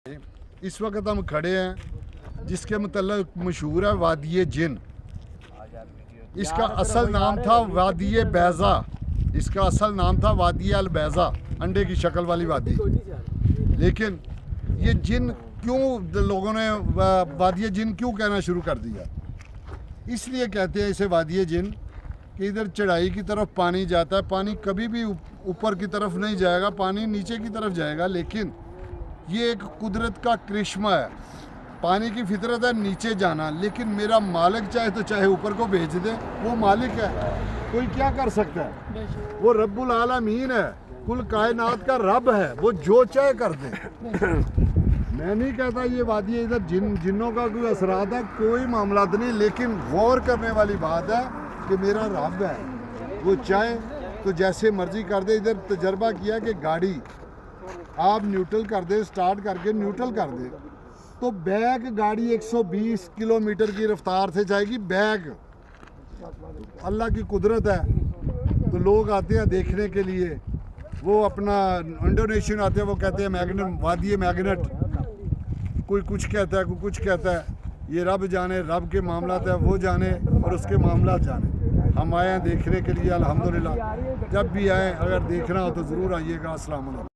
इस वक्त हम खड़े हैं जिसके मतलब मशहूर है वादी जिन। इसका असल नाम था वादी बैज़ा, इसका असल नाम था वादी अल बैज़ा, अंडे की शक्ल वाली वादी। लेकिन ये जिन क्यों लोगों ने वादी जिन क्यों कहना शुरू कर दिया? इसलिए कहते हैं इसे वादी जिन कि इधर चढ़ाई की तरफ पानी जाता है, पानी कभी भी ऊपर की तरफ नहीं जाएगा, पानी नीचे की तरफ जाएगा। लेकिन ये एक कुदरत का करिश्मा है, पानी की फितरत है नीचे जाना, लेकिन मेरा मालिक चाहे तो चाहे ऊपर को भेज दे, वो मालिक है, कोई क्या कर सकता है? वो रब्बुल आलमीन है, कुल कायनात का रब है, वो जो चाहे कर दे। मैं नहीं कहता ये वादी इधर जिन्नों का कोई असरात है, कोई मामला नहीं, लेकिन गौर करने वाली बात है कि मेरा रब है, वो चाहे तो जैसे मर्जी कर दे। इधर तजर्बा किया कि गाड़ी आप न्यूट्रल कर दे, स्टार्ट करके न्यूट्रल कर दे तो बैक गाड़ी 120 किलोमीटर की रफ्तार से जाएगी बैक। अल्लाह की कुदरत है। तो लोग आते हैं देखने के लिए, वो अपना इंडोनेशियन आते हैं, वो कहते हैं मैग्नेट, वादी मैग्नेट, कोई कुछ कहता है, कोई कुछ कहता है। ये रब जाने, रब के मामलात है, वो जाने और उसके मामलात जाने। हम आए हैं देखने के लिए, अल्हम्दुलिल्लाह। जब भी आए, अगर देखना हो तो ज़रूर आइएगा। अस्सलाम वालेकुम।